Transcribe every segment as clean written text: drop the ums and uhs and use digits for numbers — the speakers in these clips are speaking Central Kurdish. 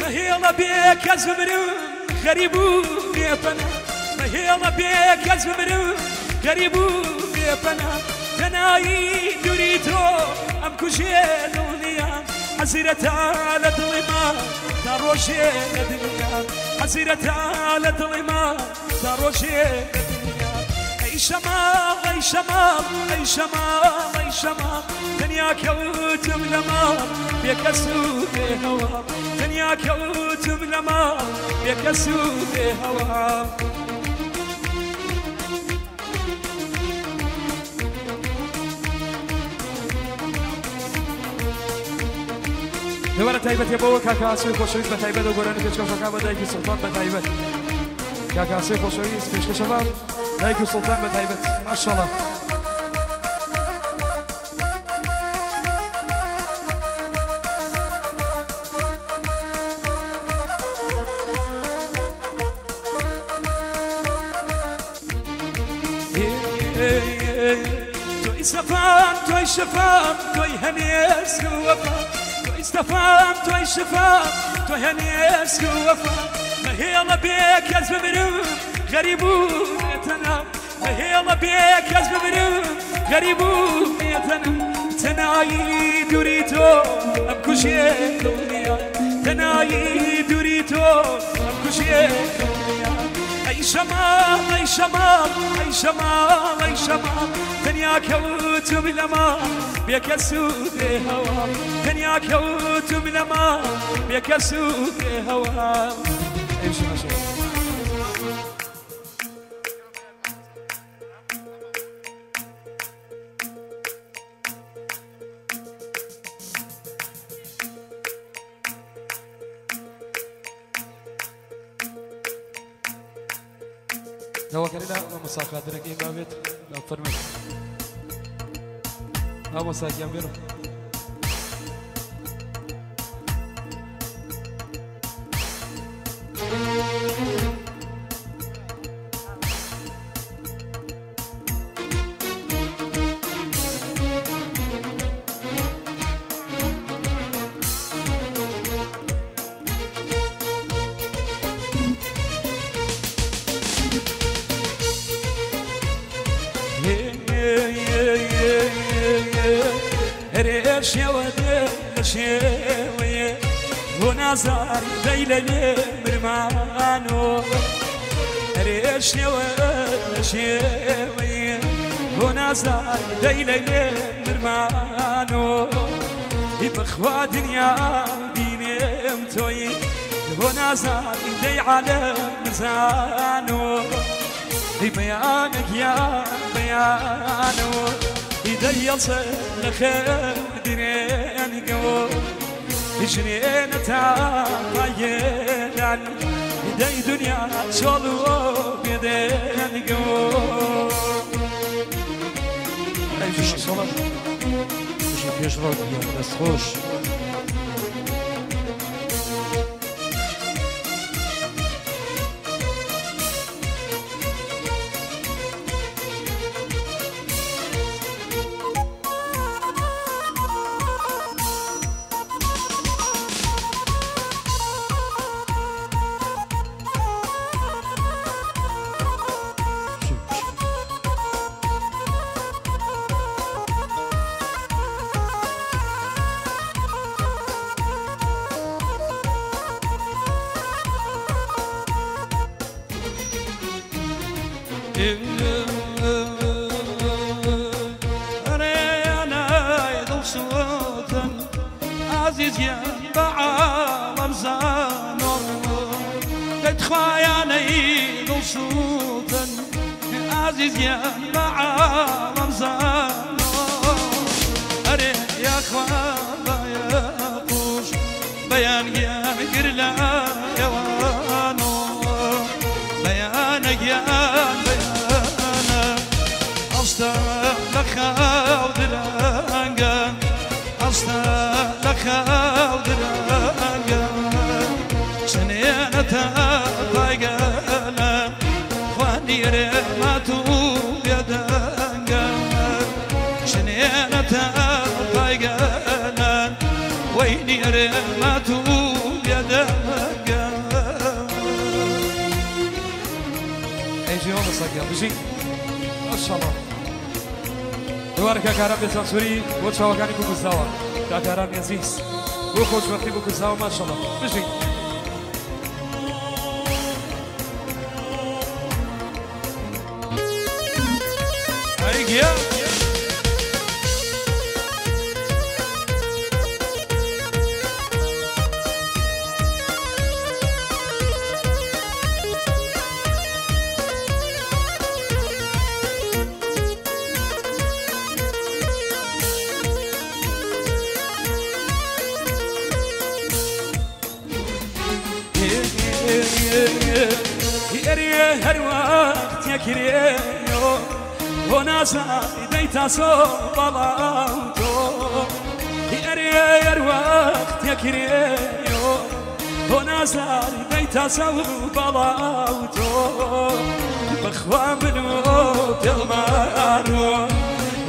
مهيلا بيك أزمرو غريبو بيبنا مهيلا بيك أزمرو غريبو بيبنا تناي دوريتو أم كوشيلونيا حزيرة على ظلمة دروشي الدنيا حزيرة على ظلمة دروشي الدنيا أي شمال أي شمال أي شمال أي شمال دنيا كوتم لما بيكسو بهوا دنيا كوتم لما بيكسو بهوا دوباره تایبت یا با کاکاسوی خوشویست به تایبت و گرانی که چکم شکا با دایکی سلطان به تایبت کاکاسوی خوشویست پیشک شما دایکی سلطان به تایبت ماشاءالله توی سفام توی شفام توی هنیس وفا استفام توي شفام توي هنيس وفا مهيلا بيك يا زمرو غريبو يتنا مهيلا بيك يا زمرو غريبو يتنا تناي دوريتو أبكوشي دنيا تناي دوريتو أبكوشي دنيا أي شمال أي شمال أي شمال أي شمال دنيا كوتم لما بيكسو بهوا دنيا كوتم لما بيكسو بهوا امشي ما شاء الله لو كان لا مساق درك إمامت لا فرمي لا مساق ياميرو شوية ونازار ديلة مرمانو ريش شوية ونازار ديلة مرمانو يبخوا دنيا دينم توي ونازار دي على مزانو بيانك يا بيانو إذا يصل لخير دينين قوو جنين تعايلان إذا دنيا شلو بيدين قوو أي فيش صلاة مش بيشرب بس خوش عزيز يا بعالم زانو تتخواياني نصوتا عزيز يا بعالم زانو أري يا خوانا يا قوش بيان يا قرلا يا وانو بيانك يا بيانا أصدق لك ودلانقا أصدق لك ودلانقا سنينة طايقانا خواني رماتو بيدانقا سنينة طايقانا ويني رماتو بيدانقا بژین ماشاءالله دوباره کاکارم بێتان سووری بۆ چاوەکانی کوکوزداوە کاکارم عزیز بۆ خۆشبەختی بۆ کوزداوە ماشاءالله بژین ئەیگیە هر وقت یکریو و نزدی دیتا سو بالاوتو هر وقت یکریو و نزدی دیتا سو بالاوتو بخوا منو دل مارو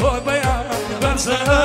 و بیان برزه